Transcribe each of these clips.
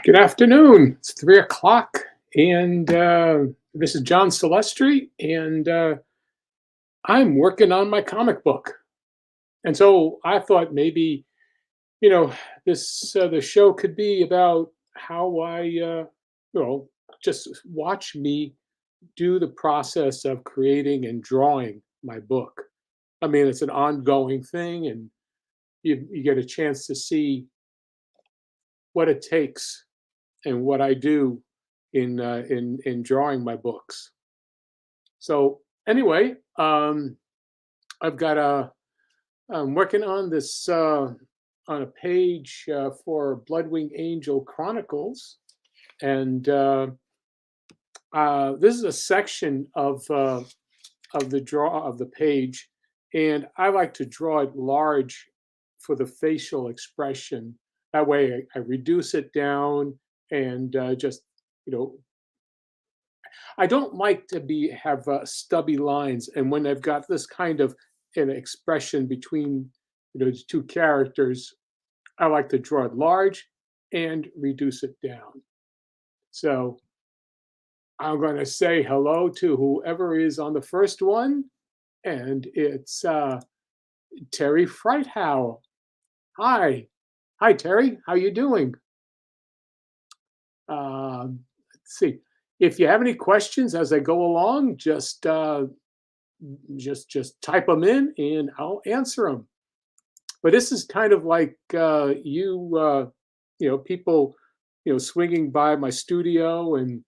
Good afternoon. It's 3 o'clock, and this is John Celestri, and I'm working on my comic book. And so I thought maybe, you know, this the show could be about how just watch me do the process of creating and drawing my book. I mean, it's an ongoing thing, and you get a chance to see what it takes and what I do in drawing my books. So anyway, I've got a I'm working on this on a page for Bloodwing Angel Chronicles, and this is a section of the draw of the page, and I like to draw it large for the facial expression. That way, I reduce it down and just you know I don't like to be have stubby lines, and when I've got this kind of an expression between the two characters, I like to draw it large and reduce it down. So I'm going to say hello to whoever is on the first one, and it's Terry Freithow. Hi, hi Terry, how you doing? Let's see. If you have any questions as I go along, just type them in and I'll answer them. But this is kind of like people, swinging by my studio and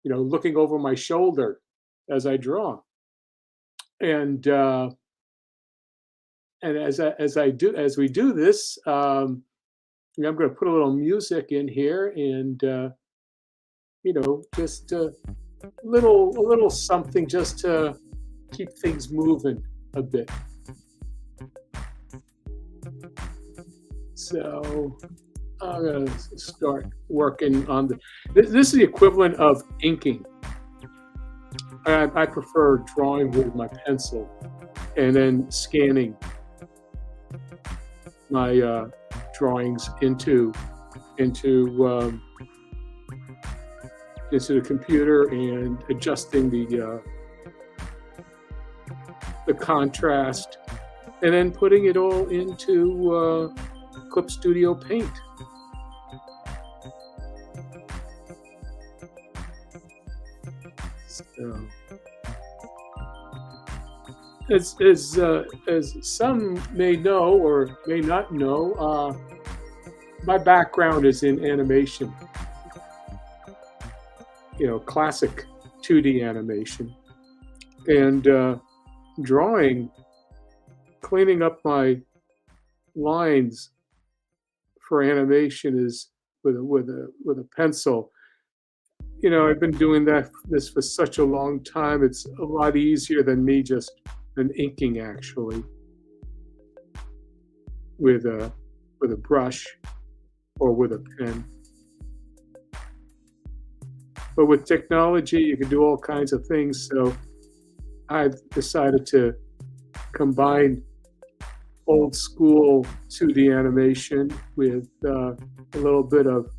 looking over my shoulder as I draw. And as we do this, I'm going to put a little music in here and just a little something just to keep things moving a bit. So I'm gonna start working on this is the equivalent of inking. I prefer drawing with my pencil and then scanning my drawings into the computer and adjusting the contrast, and then putting it all into Clip Studio Paint. So, as some may know or may not know, my background is in animation. Classic 2D animation, and drawing, cleaning up my lines for animation is with a pencil. I've been doing this for such a long time. It's a lot easier than me just than inking actually with a brush or with a pen. But with technology, you can do all kinds of things. So I've decided to combine old school 2D animation with a little bit of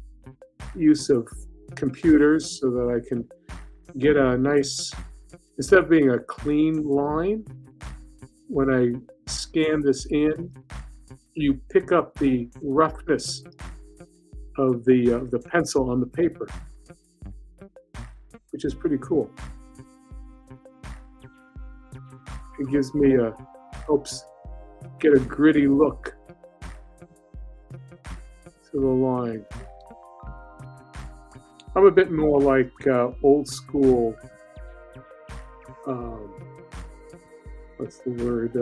use of computers so that I can get a nice, instead of being a clean line, when I scan this in, you pick up the roughness of the pencil on the paper, which is pretty cool. It gives me helps get a gritty look to the line. I'm a bit more like old school, what's the word,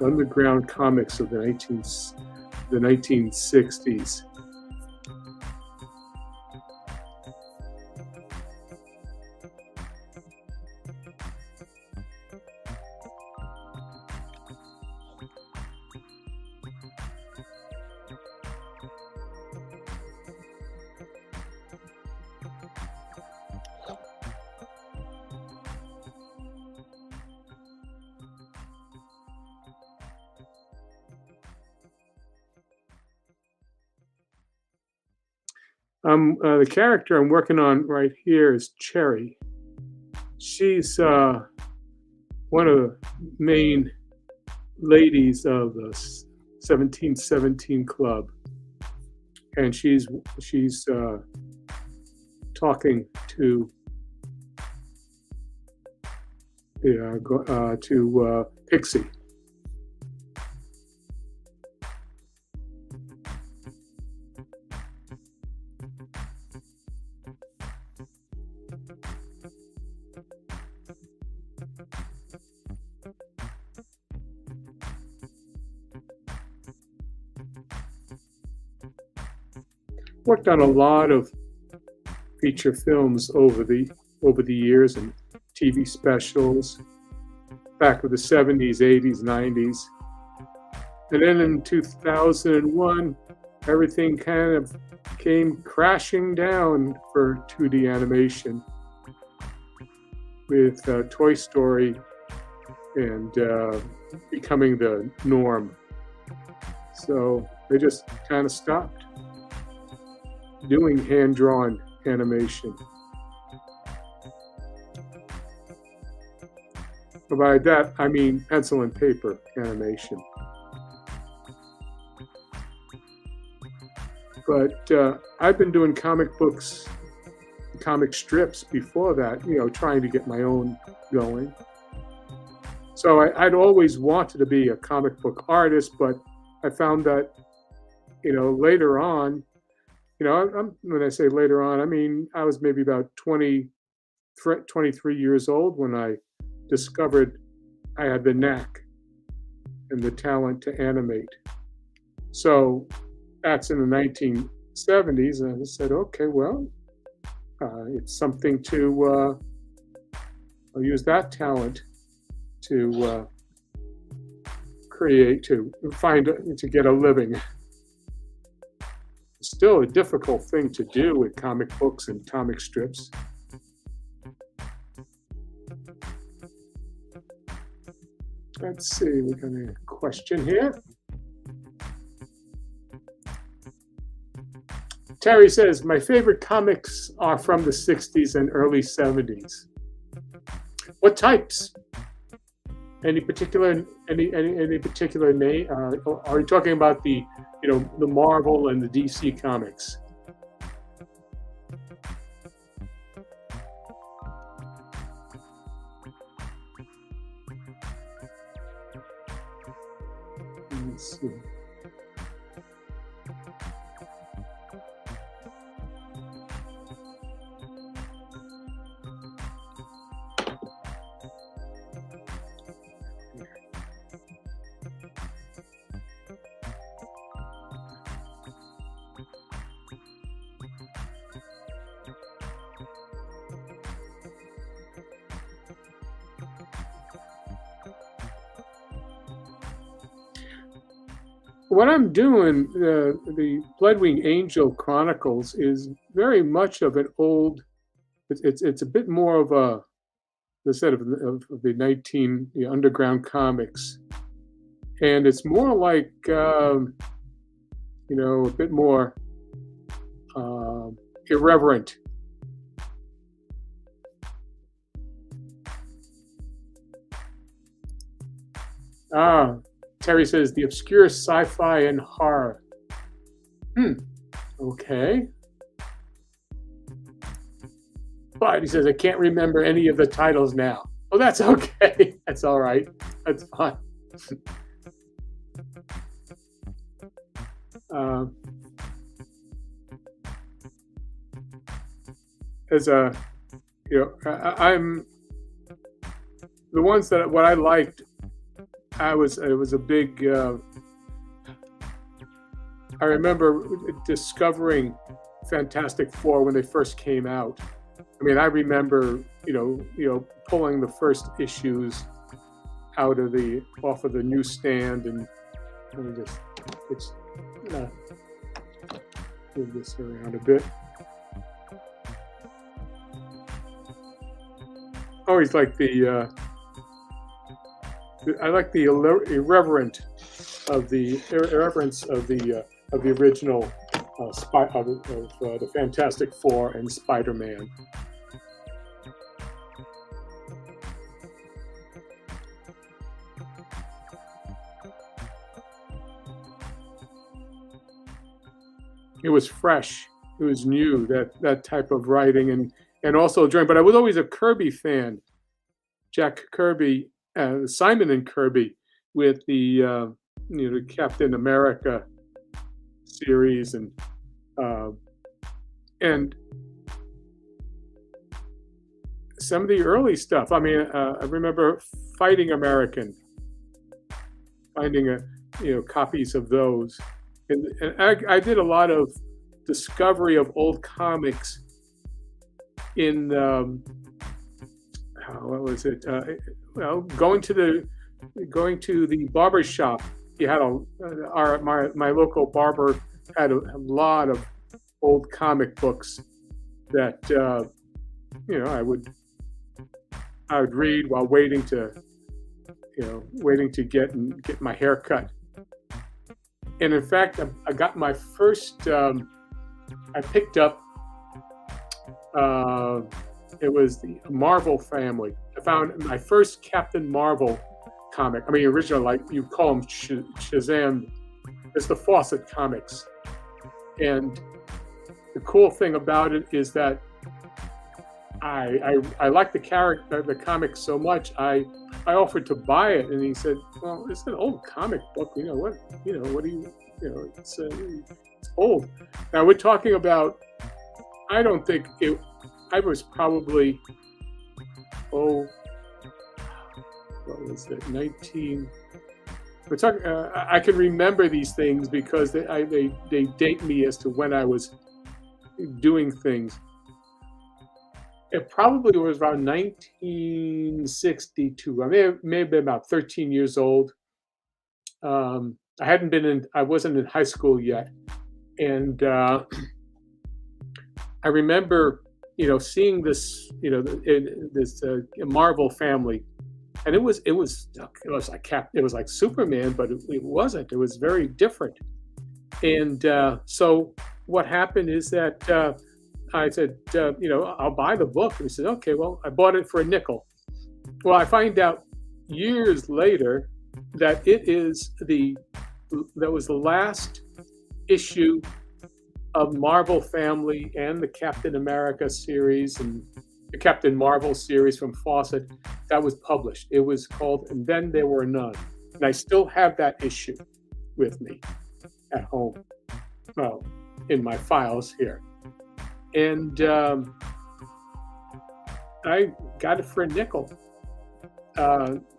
underground comics of the 1960s. The character I'm working on right here is Cherry. She's one of the main ladies of the 1717 Club, and she's talking to Pixie. Worked on a lot of feature films over the years and TV specials back in the 70s, 80s, 90s. And then in 2001, everything kind of came crashing down for 2D animation with Toy Story and becoming the norm. So they just kind of stopped doing hand-drawn animation. By that, I mean pencil and paper animation. But I've been doing comic books, comic strips before that, trying to get my own going. So I'd always wanted to be a comic book artist, but I found that, later on, when I say later on, I mean, I was maybe about 23 years old when I discovered I had the knack and the talent to animate. So that's in the 1970s, and I said, okay, well, it's something to, I'll use that talent to create, to get a living. It's still a difficult thing to do with comic books and comic strips. Let's see, we got a question here. Terry says, my favorite comics are from the 60s and early 70s. What types? Any particular name? Are you talking about the Marvel and the DC comics? Let's see. What I'm doing, the Bloodwing Angel Chronicles, is very much of an old. It's a bit more of a, instead of the underground comics, and it's more like a bit more irreverent. Terry says the obscure sci-fi and horror. Okay. But he says I can't remember any of the titles now. Oh, that's okay. That's all right. That's fine. I'm the ones that what I liked. It was a big. I remember discovering Fantastic Four when they first came out. I mean, I remember pulling the first issues off of the newsstand and let's move this around a bit. Always like I like the irreverence of the original the Fantastic Four and Spider-Man. It was fresh. It was new, that type of writing, and also drawing. But I was always a Kirby fan. Jack Kirby, Simon and Kirby, with the Captain America series, uh, and some of the early stuff. I mean, I remember Fighting American, finding copies of those, and I did a lot of discovery of old comics in what was it? Well, going to the barber shop. You had my local barber had a lot of old comic books that I would read while waiting to get my hair cut. And in fact, I got my first. I picked up. It was the Marvel family. I found my first Captain Marvel comic. I mean, original, like you call them Shazam. It's the Fawcett comics. And the cool thing about it is that I like the comic so much. I offered to buy it, and he said, "Well, it's an old comic book. What do you? It's old." Now we're talking about. I don't think it. I was probably, what was it, 19? We're talking. I can remember these things because they date me as to when I was doing things. It probably was around 1962. I may have been about 13 years old. I wasn't in high school yet, and I remember, seeing this, this Marvel family, and it was like Superman, but it wasn't. It was very different. And so what happened is that I said, I'll buy the book. And he said, okay, well, I bought it for a nickel. Well, I find out years later that that was the last issue of Marvel Family and the Captain America series and the Captain Marvel series from Fawcett that was published. It was called And Then There Were None. And I still have that issue with me at home, well, in my files here. And I got it for a nickel.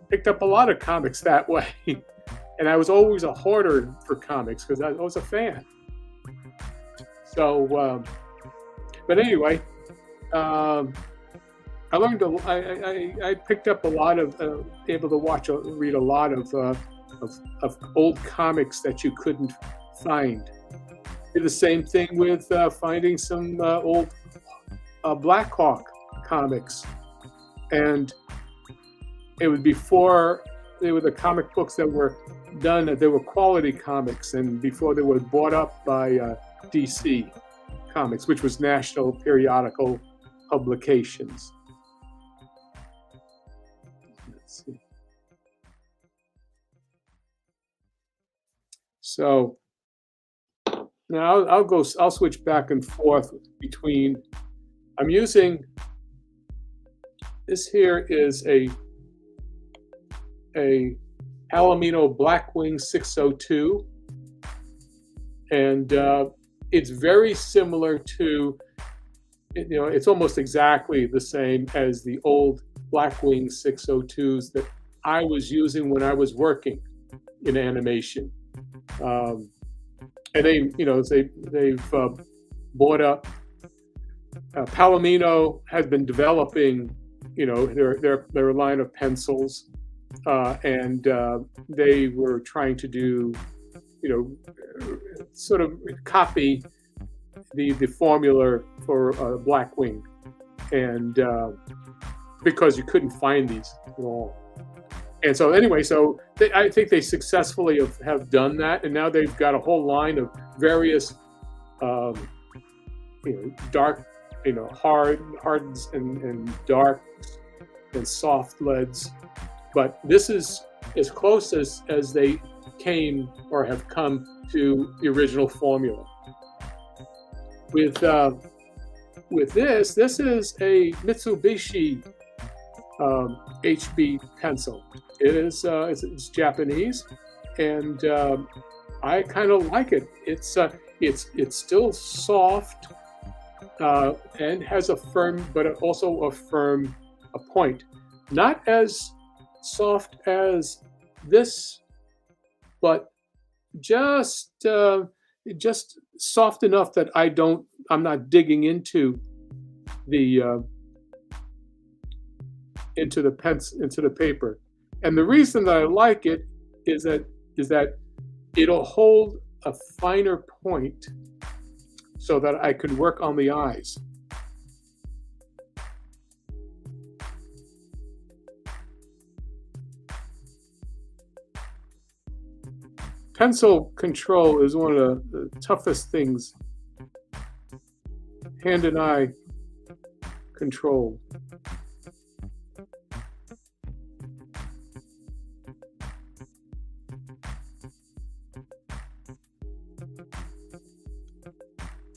Picked up a lot of comics that way. And I was always a hoarder for comics because I was a fan. So, but anyway, I learned. I picked up a lot of, able to read a lot of old comics that you couldn't find. Did the same thing with finding some old Black Hawk comics, and it was before they were the comic books that were done. They were quality comics, and before they were bought up by DC Comics, which was National Periodical Publications. Let's see. So now I'll switch back and forth between. I'm using this here is a Palomino Blackwing 602, and it's very similar to, it's almost exactly the same as the old Blackwing 602s that I was using when I was working in animation. And they've bought up. Palomino has been developing, their line of pencils, and they were trying to do, sort of copy the formula for Blackwing, and because you couldn't find these at all. And so anyway, I think they successfully have done that, and now they've got a whole line of various um, dark, hardens and dark and soft leads. But this is as close as they came or have come to the original formula. With this is a Mitsubishi HB pencil. It's Japanese, and I kind of like it. It's still soft and has a firm, but also a firm point. Not as soft as this, but just soft enough that I'm not digging into the into the paper. And the reason that I like it is that it'll hold a finer point so that I could work on the eyes. Pencil control is one of the toughest things. Hand and eye control.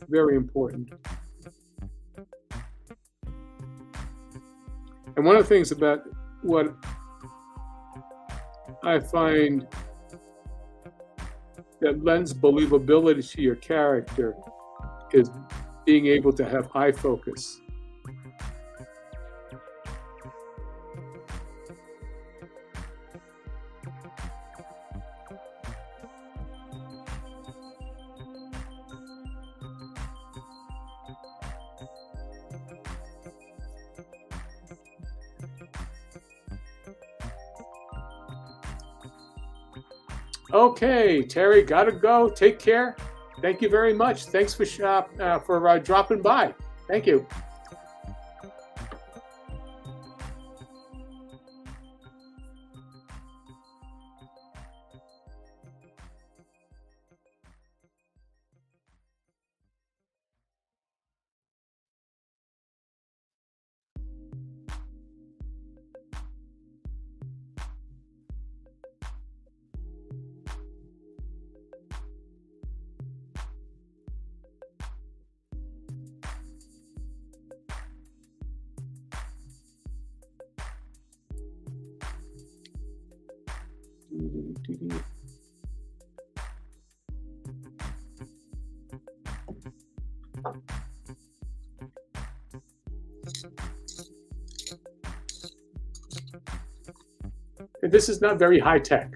Very important. And one of the things about what I find that lends believability to your character is being able to have eye focus. Okay, Terry, gotta go. Take care. Thank you very much. Thanks for dropping by. Thank you. And this is not very high tech.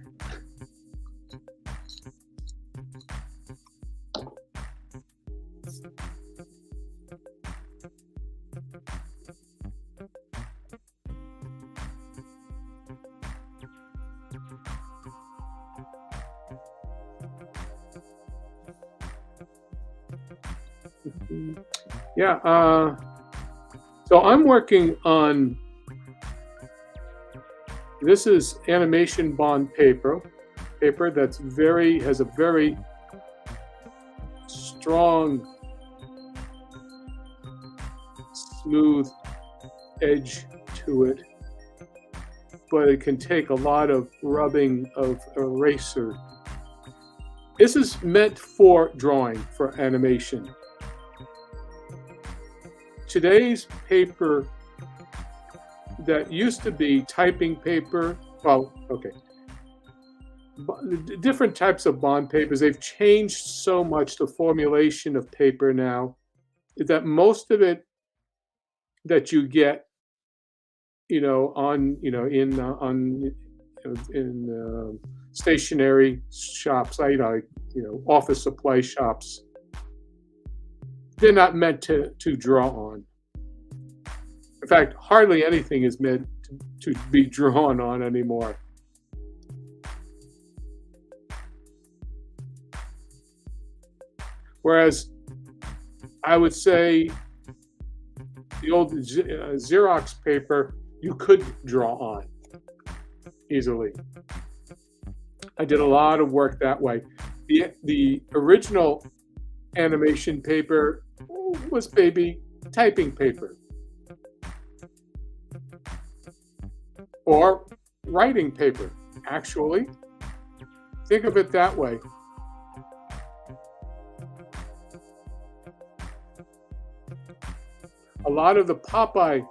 Yeah, so I'm working on, this is animation bond paper that's has a very strong, smooth edge to it, but it can take a lot of rubbing of eraser. This is meant for drawing, for animation. Today's paper that used to be typing paper, well, okay, different types of bond papers, they've changed so much the formulation of paper now that most of it that you get, in stationery shops, office supply shops, they're not meant to draw on. In fact, hardly anything is meant to be drawn on anymore. Whereas I would say the old Xerox paper, you could draw on easily. I did a lot of work that way. The original animation paper was maybe typing paper or writing paper, actually. Think of it that way. A lot of the Popeye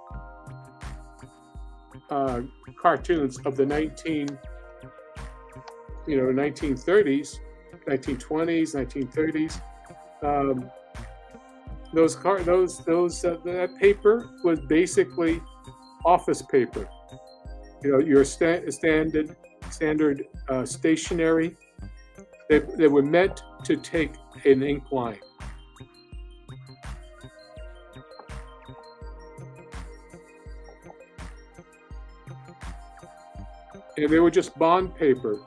cartoons of the 1930s, 1920s, 1930s. That paper was basically office paper. Your standard stationery. They were meant to take an ink line. And they were just bond paper.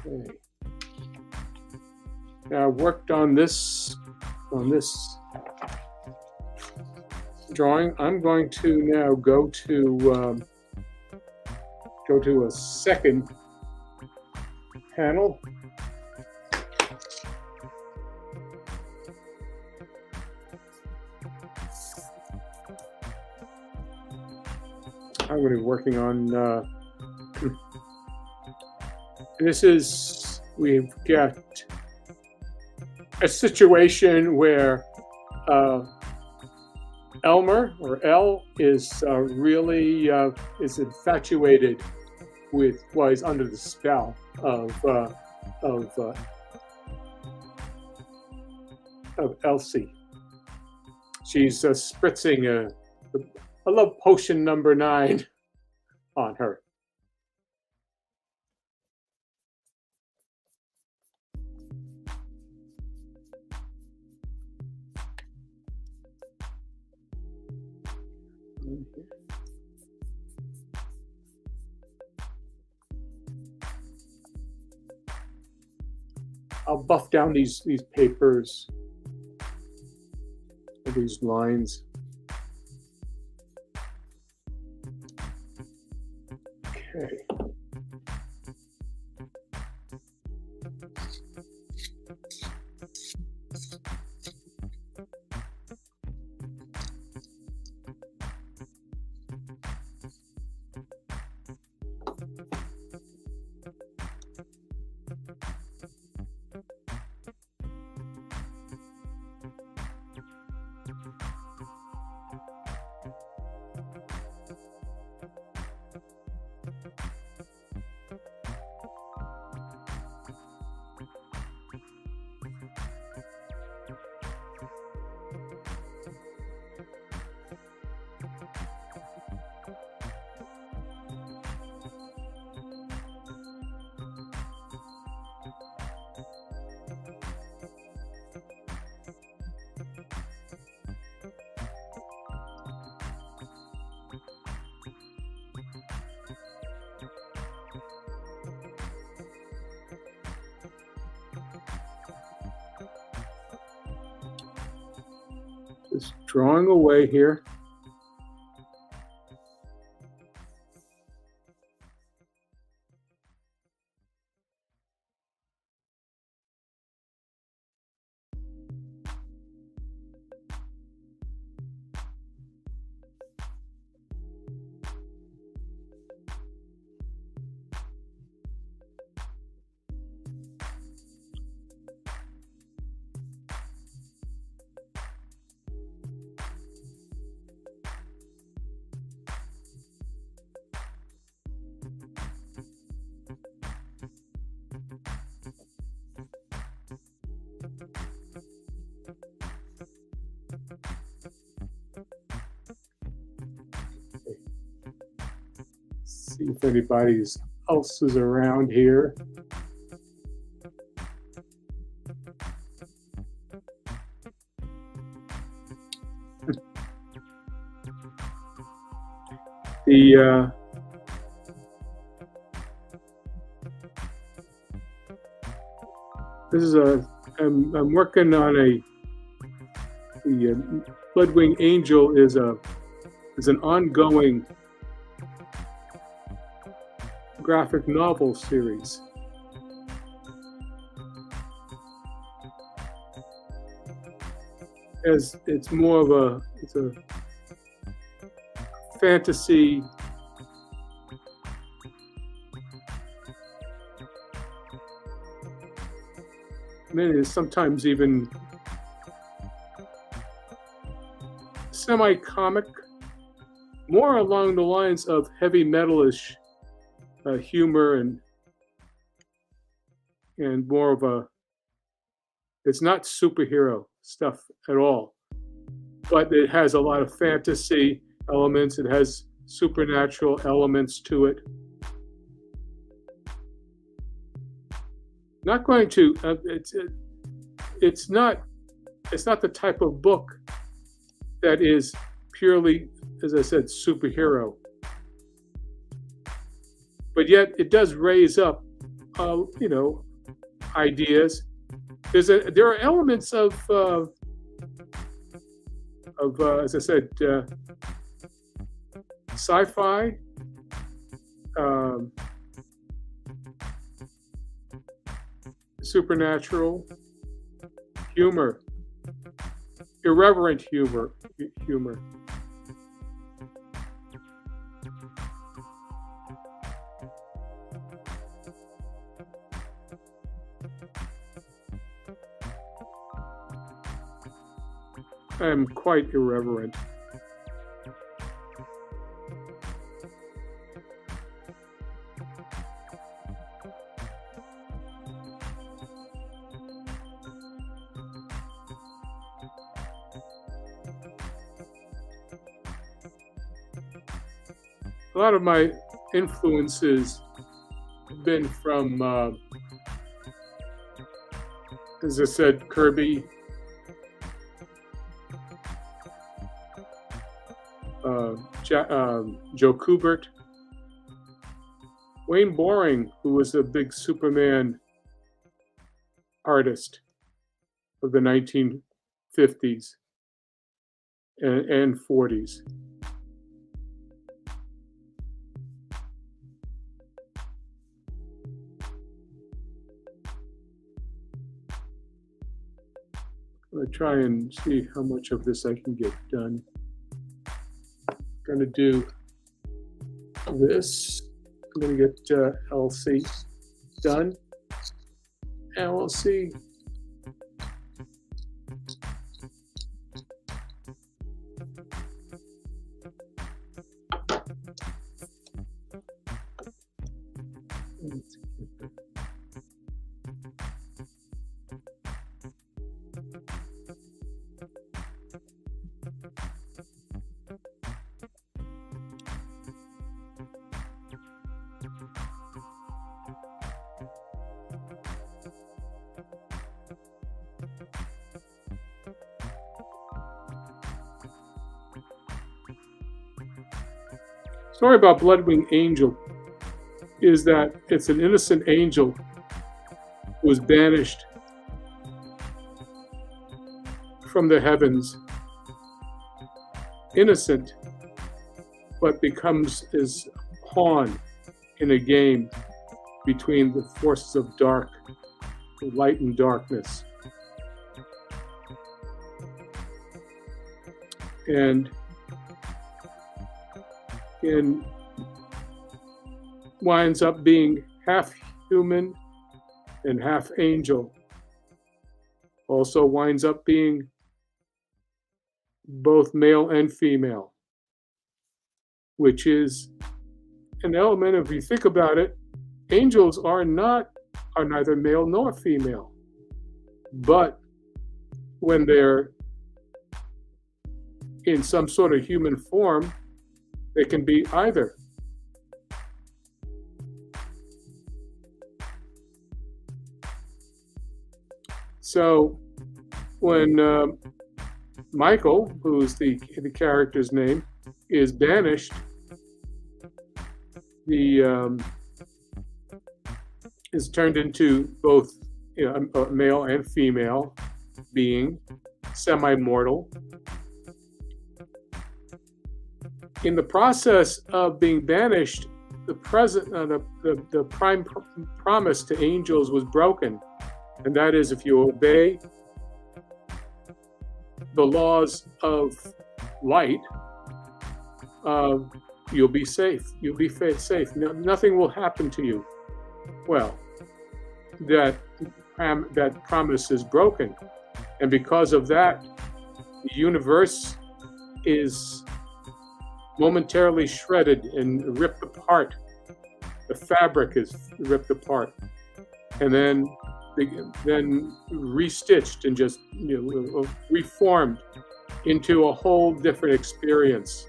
Okay. Now I worked on this drawing. I'm going to now go to a second panel. I'm going to be working on. We've got a situation where Elmer or El is really is infatuated with, well, he's under the spell of Elsie. She's spritzing a love potion number 9 on her. I'll buff down these papers, these lines. Okay. Just drawing away here. See if anybody else is around here. The this is I'm working on the Bloodwing Angel is an ongoing graphic novel series. As it's more of a fantasy sometimes even semi-comic, more along the lines of heavy metalish humor and more of it's not superhero stuff at all, but it has a lot of fantasy elements. It has supernatural elements to it. Not going to. It's not the type of book that is purely, as I said, superhero. But yet it does raise up, ideas. There are elements of as I said, sci-fi. Supernatural humor, irreverent humor. I am quite irreverent. A lot of my influences have been from, as I said, Kirby, Joe Kubert, Wayne Boring, who was a big Superman artist of the 1950s and 40s. I'm going to try and see how much of this I can get done. I'm going to do this. I'm going to get LC done. LC. Story about Bloodwing Angel is that it's an innocent angel who was banished from the heavens, innocent, but becomes his pawn in a game between the forces of light and darkness. And winds up being half human and half angel. Also winds up being both male and female, which is an element, if you think about it, angels are neither male nor female. But when they're in some sort of human form, they can be either. So when Michael, who's the character's name, is banished, the is turned into both, you know, a male and female being, semi-mortal. In the process of being banished, the prime promise to angels was broken, and that is, if you obey the laws of light, you'll be safe. You'll be safe. Nothing will happen to you. Well, that promise is broken, and because of that, the universe is momentarily shredded and ripped apart. The fabric is ripped apart, and then restitched and just, you know, reformed into a whole different experience.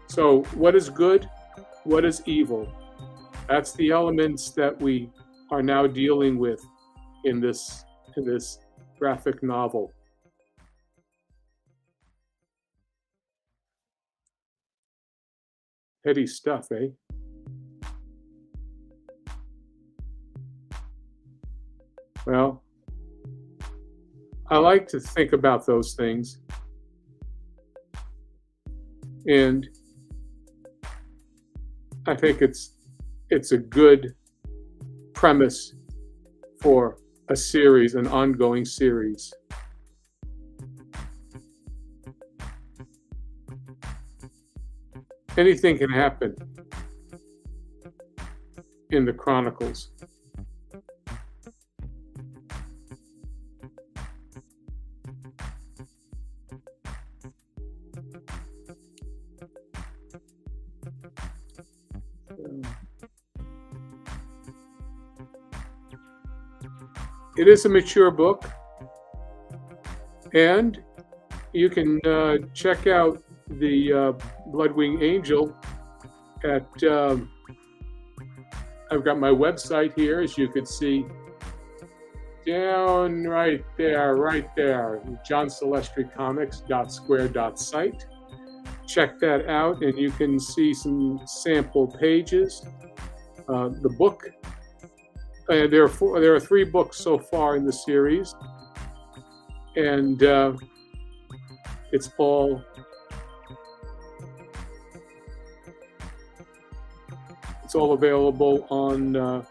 So, what is good? What is evil? That's the elements that we are now dealing with in this graphic novel. Heady stuff, eh? Well, I like to think about those things, and I think it's a good premise for a series, an ongoing series. Anything can happen in the Chronicles. It is a mature book, and you can check out the Bloodwing Angel at, I've got my website here, as you can see, down right there, johncelestrycomics.square.site. Check that out, and you can see some sample pages. The book, there are 3 books so far in the series, and it's all available on the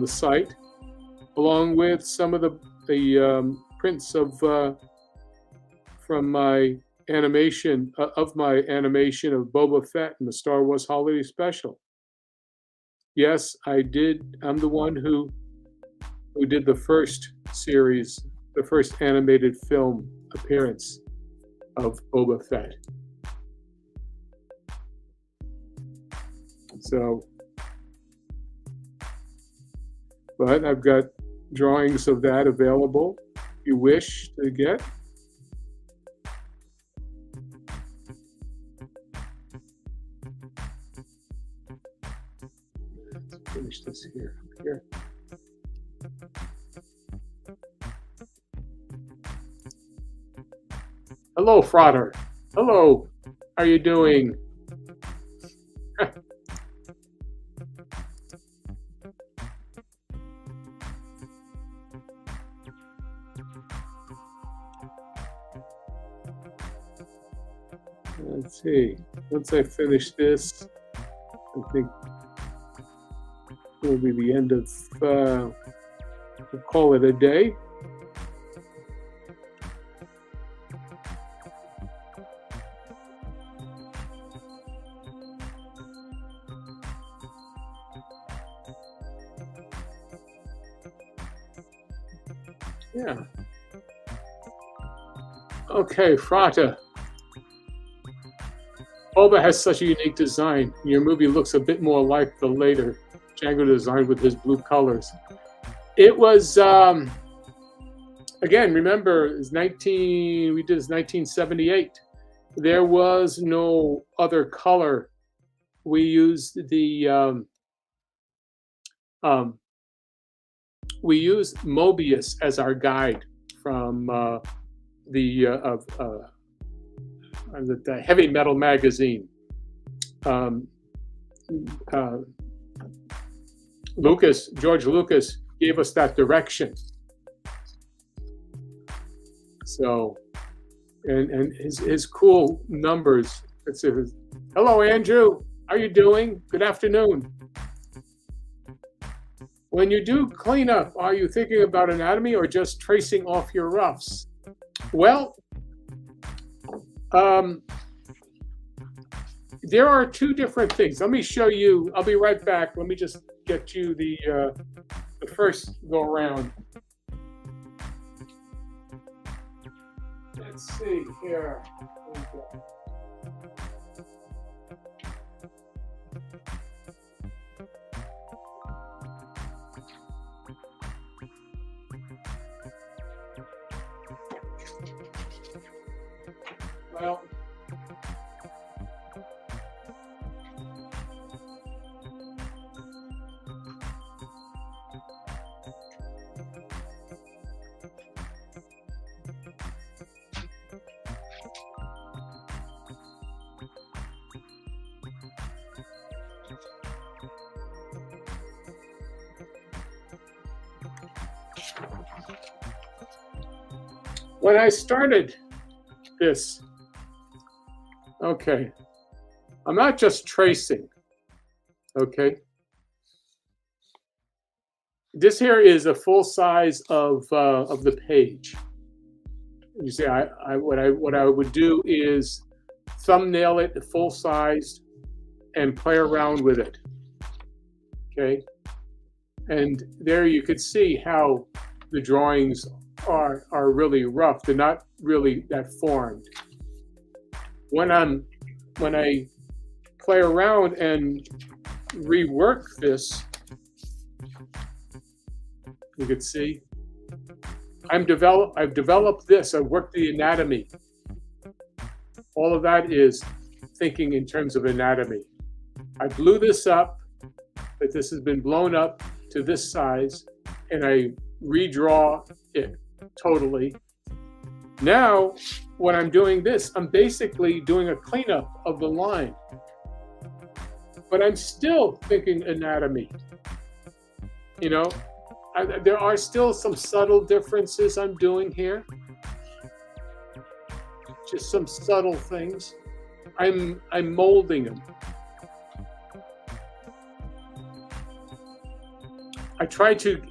site, along with some of the prints of from my animation of Boba Fett in the Star Wars Holiday Special. Yes, I did. I'm the one who did the first series, the first animated film appearance of Boba Fett. So, but I've got drawings of that available if you wish to get. Let's finish this here. Hello, Frater. Hello. How are you doing? Let's see. Once I finish this, I think it will be the end of, we'll call it a day. Yeah. Okay, Frata. Boba has such a unique design. Your movie looks a bit more like the later Django design with his blue colors. It was, again, remember, we did this 1978. There was no other color. We used the we use Mobius as our guide from the Heavy Metal magazine. Um, uh, George Lucas gave us that direction. So, and his cool numbers. It says, "Hello, Andrew. How you doing? Good afternoon. When you do cleanup, are you thinking about anatomy or just tracing off your roughs?" Well, there are two different things. Let me show you. I'll be right back. Let me just get you the first go around. Let's see here. Well, when I started this, okay, I'm not just tracing, okay? This here is a full size of the page. You see, what I would do is thumbnail it full size and play around with it, okay? And there you could see how the drawings are really rough. They're not really that formed. When I play around and rework this, you can see I've developed this. I've worked the anatomy. All of that is thinking in terms of anatomy. I blew this up, but this has been blown up to this size, and I redraw it totally. Now, when I'm doing this, I'm basically doing a cleanup of the line, but I'm still thinking anatomy. You know, there are still some subtle differences I'm doing here. Just some subtle things. I'm molding them. I try to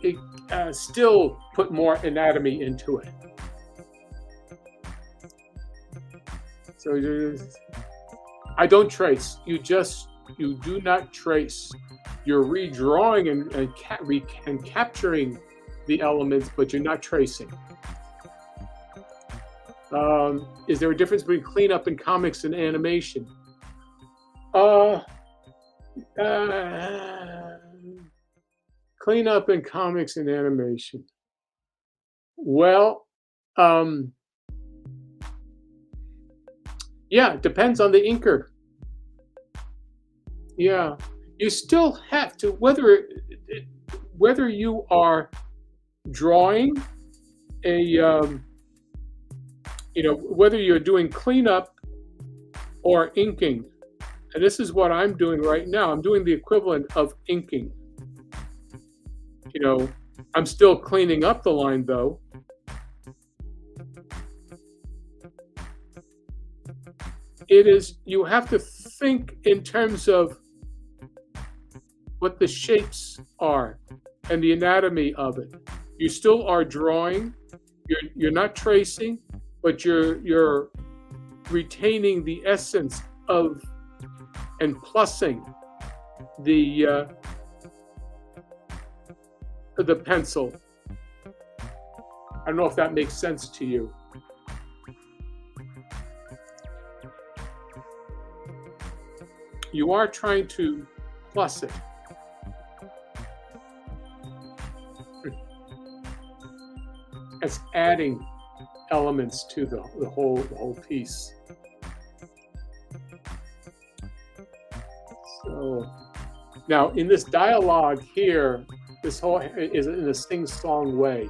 still put more anatomy into it. So I don't trace. You do not trace. You're redrawing and capturing the elements, but you're not tracing. Is there a difference between cleanup in comics and animation? Cleanup in comics and animation. Well, yeah, it depends on the inker. Yeah, you still have to, whether you are drawing whether you're doing cleanup or inking, and this is what I'm doing right now. I'm doing the equivalent of inking. I'm still cleaning up the line though. You have to think in terms of what the shapes are and the anatomy of it. You still are drawing. You're not tracing, but you're retaining the essence of and plussing the pencil. I don't know if that makes sense to you. You are trying to plus it. It's adding elements to the whole piece. So now in this dialogue here, This whole is in a sing-song way.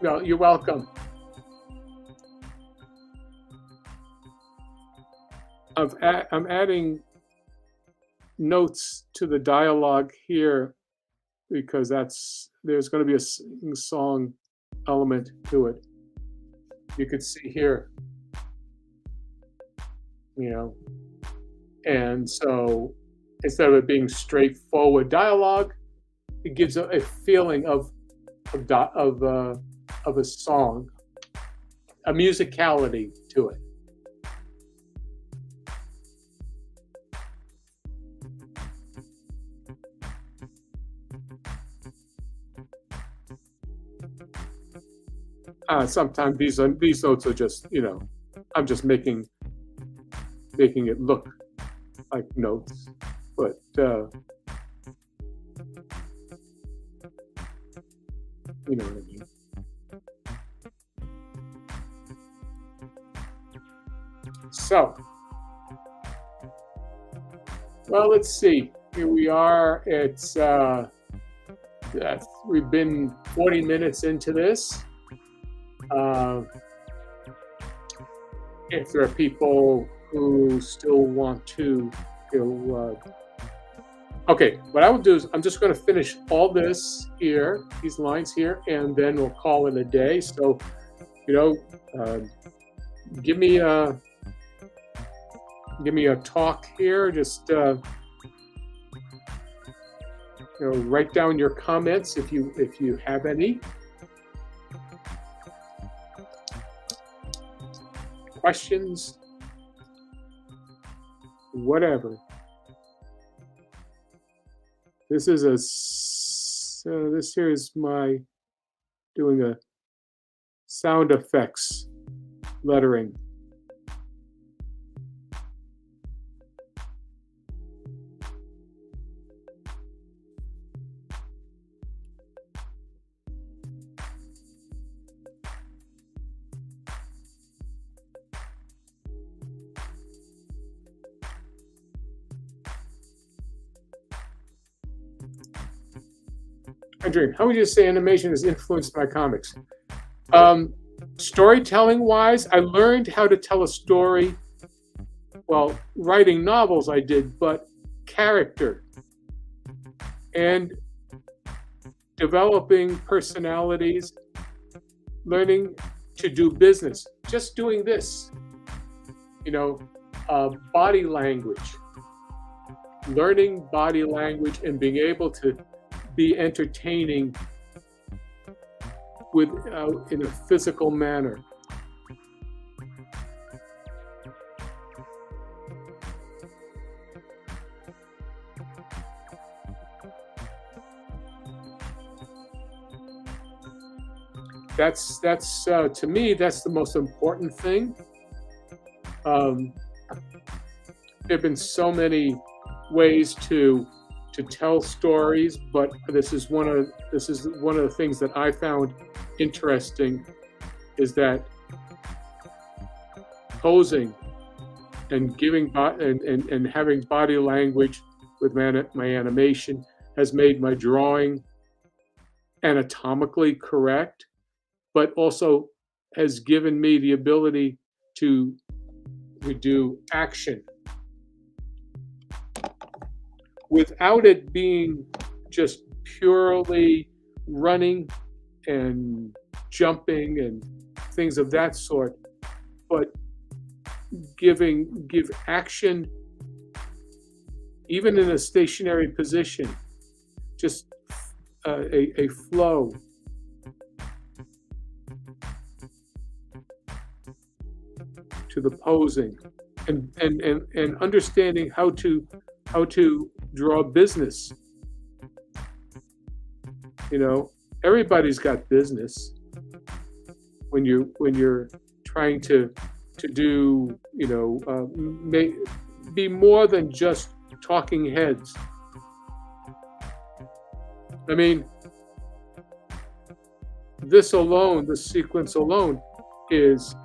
Well, you're welcome. I'm adding notes to the dialogue here because there's going to be a sing-song element to it. You could see here, and so instead of it being straightforward dialogue, it gives a feeling of a song, a musicality to it. Sometimes these notes are just, I'm just making it look like notes, but you know what I mean. So, well, let's see. Here we are. We've been 40 minutes into this. If there are people who still want to go, okay, what I will do is I'm just going to finish all this here, these lines here, and then we'll call it a day. So, give me a talk here. Just write down your comments if you have any. Questions, whatever. This here is my doing a sound effects lettering. Andrew, how would you say animation has influenced my comics? Storytelling wise, I learned how to tell a story. Well, writing novels I did, but character and developing personalities, learning to do business, just doing this, body language, learning body language and being able to be entertaining in a physical manner. That's to me, that's the most important thing. There have been so many ways to tell stories, but this is one of the things that I found interesting, is that posing and giving and having body language with my animation has made my drawing anatomically correct, but also has given me the ability to do action without it being just purely running and jumping and things of that sort, but give action even in a stationary position, just a flow. To the posing and understanding how to draw business. Everybody's got business when you're trying to do, be more than just talking heads. I mean, this sequence alone is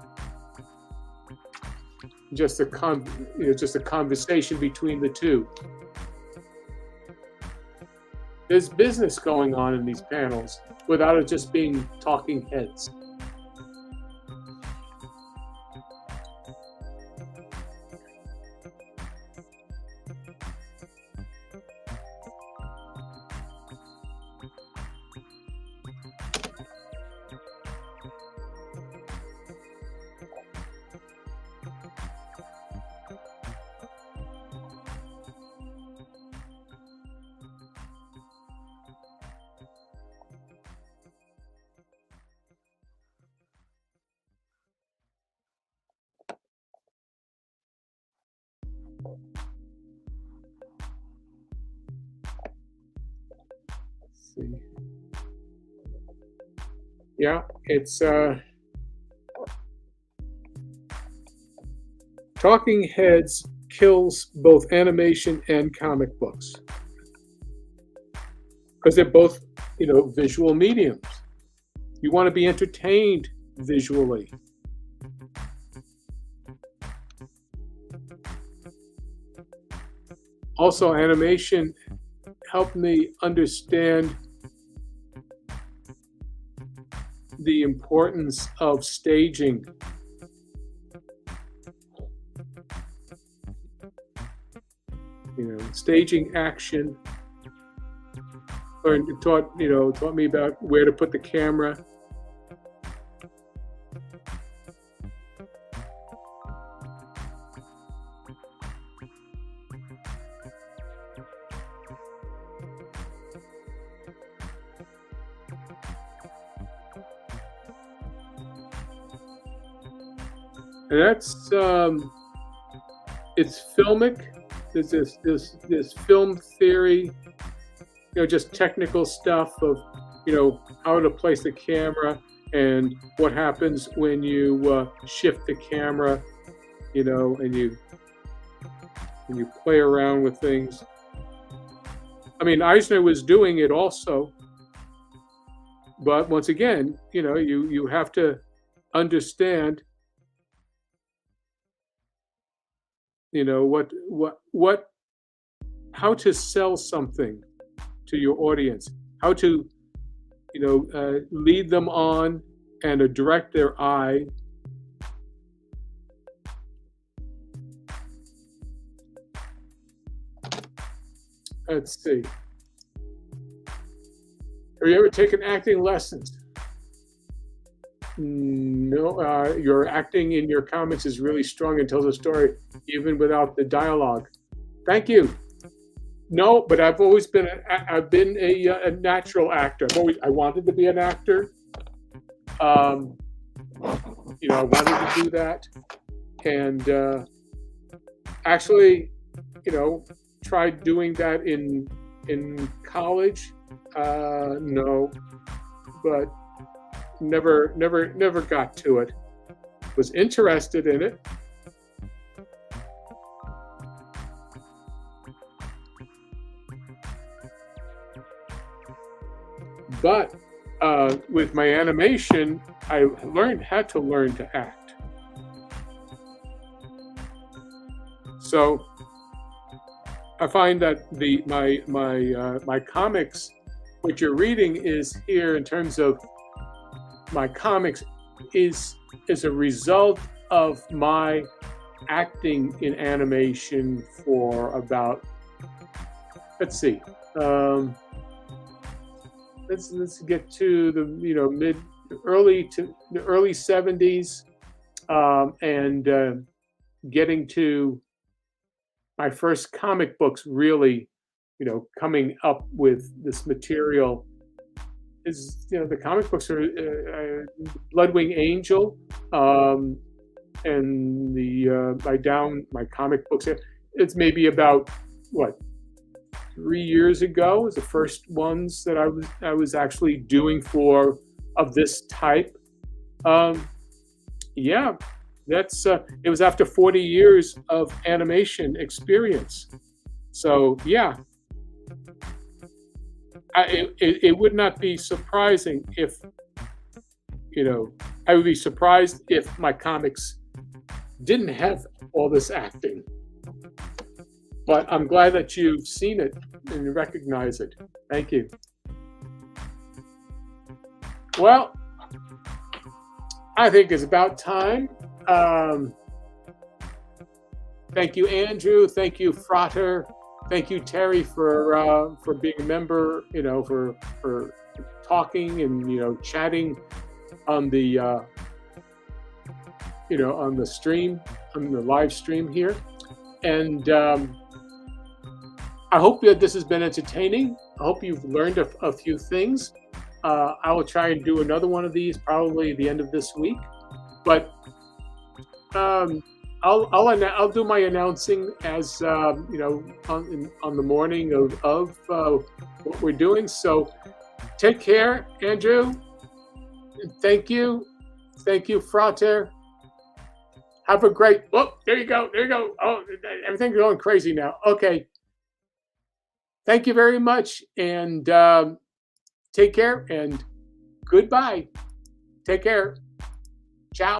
just just a conversation between the two. There's business going on in these panels without it just being talking heads. Let's see. Yeah, it's talking heads kills both animation and comic books because they're both, visual mediums. You want to be entertained visually. Also, animation helped me understand the importance of staging. Staging action. Or taught me about where to put the camera. And that's it's filmic. There's this film theory, just technical stuff of how to place the camera and what happens when you shift the camera, and you play around with things. I mean, Eisner was doing it also, but once again, you have to understand how to sell something to your audience, how to lead them on and direct their eye. Let's see. Have you ever taken acting lessons? No, your acting in your comics is really strong and tells a story even without the dialogue. Thank you. No, but I've always been a natural actor. I wanted to be an actor. I wanted to do that, and actually, tried doing that in college. No, but never got to it. Was interested in it. But with my animation, I had to learn to act. So I find that my comics, what you're reading is here in terms of my comics is a result of my acting in animation for about, let's see, let's get to the early 70s, and getting to my first comic books really, coming up with this material is, the comic books are Bloodwing Angel, and my comic books. It's maybe about 3 years ago was the first ones that I was actually doing of this type. Yeah, that's it was after 40 years of animation experience. So yeah, it would not be surprising if I would be surprised if my comics didn't have all this acting. But I'm glad that you've seen it and you recognize it. Thank you. Well, I think it's about time. Um, Thank you, Andrew. Thank you, Frater. Thank you, Terry, for being a member. For talking and chatting on the on the stream, on the live stream here. And I hope that this has been entertaining. I hope you've learned a few things. I will try and do another one of these probably at the end of this week. But I'll do my announcing as on the morning of what we're doing. So take care, Andrew. Thank you, Frater. Have a great. Oh, there you go. Oh, everything's going crazy now. Okay. Thank you very much, and take care and goodbye. Take care. Ciao.